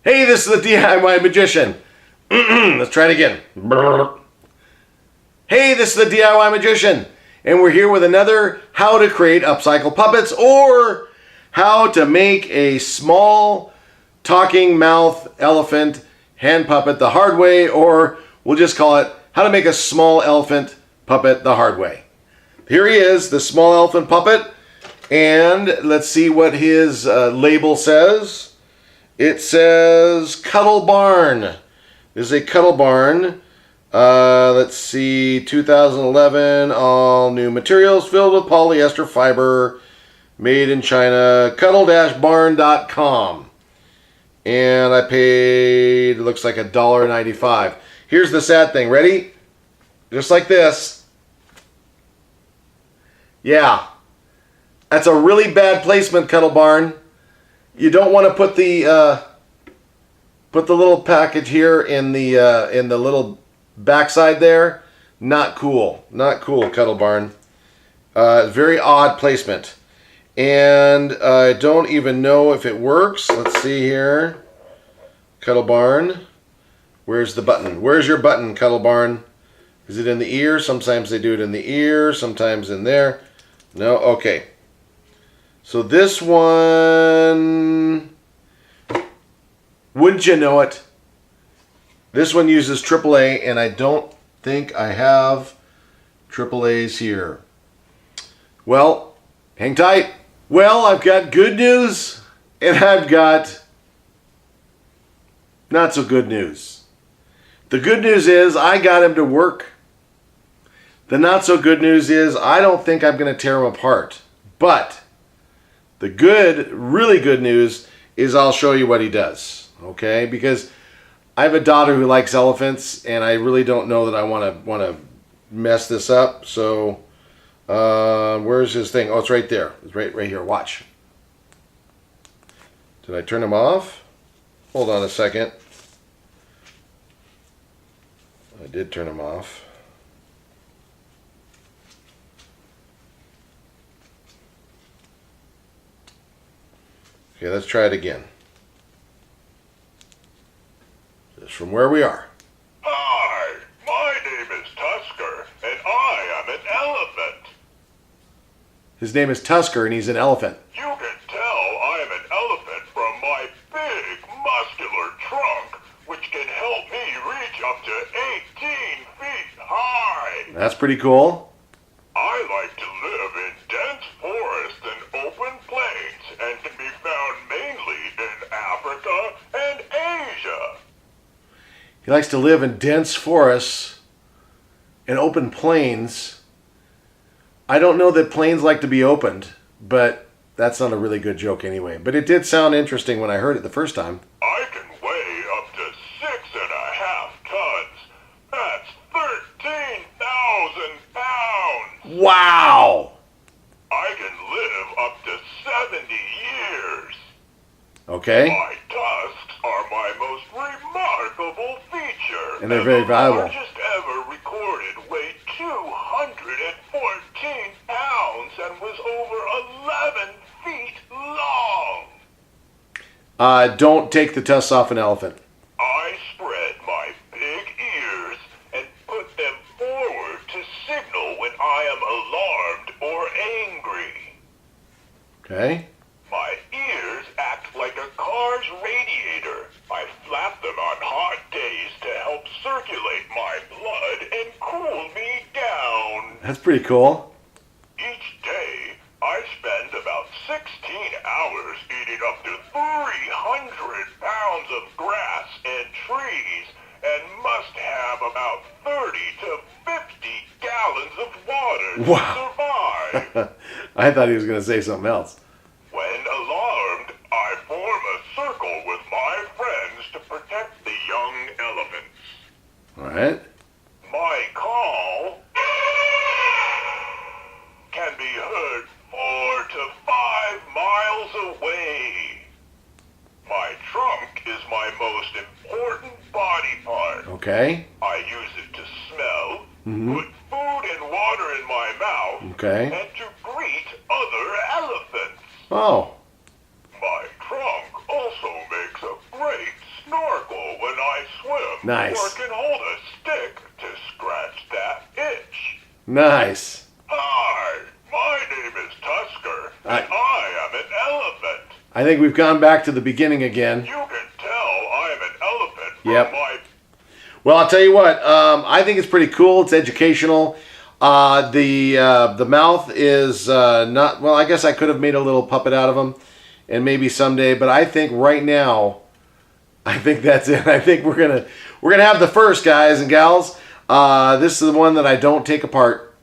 Hey, this is the DIY Magician. Let's try it again. Hey, this is the DIY Magician. And we're here with another how to create upcycle puppets, or how to make a small talking mouth elephant hand puppet the hard way, or we'll just call it how to make a small elephant puppet the hard way. Here he is, the small elephant puppet. And let's see what his label says. It says Cuddle Barn. This is a Cuddle Barn. Let's see, 2011, all new materials filled with polyester fiber, made in China, cuddle-barn.com. And I paid, it looks like $1.95. Here's the sad thing, ready? Just like this. Yeah, that's a really bad placement, Cuddle Barn. You don't want to put the little package here in the little backside there. Not cool. Not cool, Cuddle Barn. Very odd placement. And I don't even know if it works. Let's see here. Cuddle Barn. Where's the button? Where's your button, Cuddle Barn? Is it in the ear? Sometimes they do it in the ear. Sometimes in there. No? Okay. So this one, wouldn't you know it? This one uses AAA, and I don't think I have AAAs here. Well, hang tight. Well, I've got good news, and I've got not so good news. The good news is I got him to work. The not so good news is I don't think I'm going to tear him apart. But the good, really good news is I'll show you what he does, okay? Because I have a daughter who likes elephants, and I really don't know that I want to mess this up. So, where's his thing? Oh, it's right there. It's right here. Watch. Did I turn him off? Hold on a second. I did turn him off. Okay, let's try it again. Just from where we are. Hi, my name is Tusker, and I am an elephant. His name is Tusker, and he's an elephant. You can tell I am an elephant from my big, muscular trunk, which can help me reach up to 18 feet high. That's pretty cool. I like to live in dense forests and open plains, and can be found mainly in Africa and Asia. He likes to live in dense forests and open plains. I don't know that plains like to be opened, but that's not a really good joke anyway. But it did sound interesting when I heard it the first time. I can weigh up to 6.5 tons. That's 13,000 pounds. Wow! I can live up to 70 years. Okay. My tusks are my most remarkable feature. And they're very valuable. The largest ever recorded weighed 214 pounds and was over 11 feet long. Don't take the tusks off an elephant. I spread my big ears and put them forward to signal when I am alarmed or angry. Okay. My ears act like a car's radiator. I flap them on hot days to help circulate my blood and cool me down. That's pretty cool. Each day, I spend about 16 hours eating up to 300 pounds of grass and trees, and must have about 30 to 50 gallons of water to survive. I thought he was going to say something else. When alarmed, I form a circle with my friends to protect the young elephants. All right. My call can be heard 4 to 5 miles away. My trunk is my most important body part. Okay. I use it to smell, put food and water in my mouth, Okay. and to greet other elephants. Oh. My trunk also makes a great I swim Nice. or can hold a stick to scratch that itch. Nice. Hi, my name is Tusker, and I am an elephant. I think we've gone back to the beginning again. You can tell I am an elephant from Yep. my... Well, I'll tell you what. I think it's pretty cool. It's educational. The mouth is not. Well, I guess I could have made a little puppet out of him, and maybe someday. But I think right now, I think that's it. I think we're gonna have the first, guys and gals. This is the one that I don't take apart.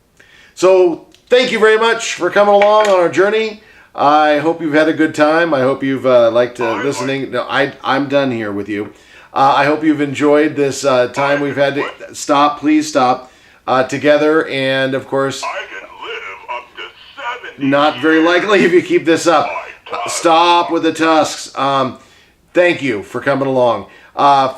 So thank you very much for coming along on our journey. I hope you've had a good time. I hope you've liked listening. No, I'm done here with you. I hope you've enjoyed this time we've had to stop. Please stop together. And of course, I can live up to 70 not very years. likely if you keep this up. Stop with the tusks. Thank you for coming along.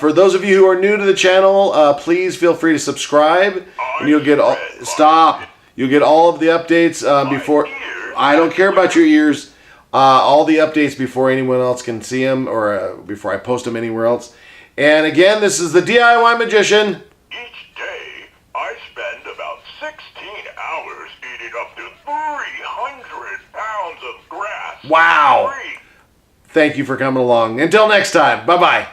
For those of you who are new to the channel, please feel free to subscribe, and you'll get all. Stop. You'll get all of the updates before. I don't care about your ears. All the updates before anyone else can see them, or before I post them anywhere else. And again, this is the DIY Magician. Each day, I spend about 16 hours eating up to 300 pounds of grass. Wow. Free. Thank you for coming along. Until next time. Bye-bye.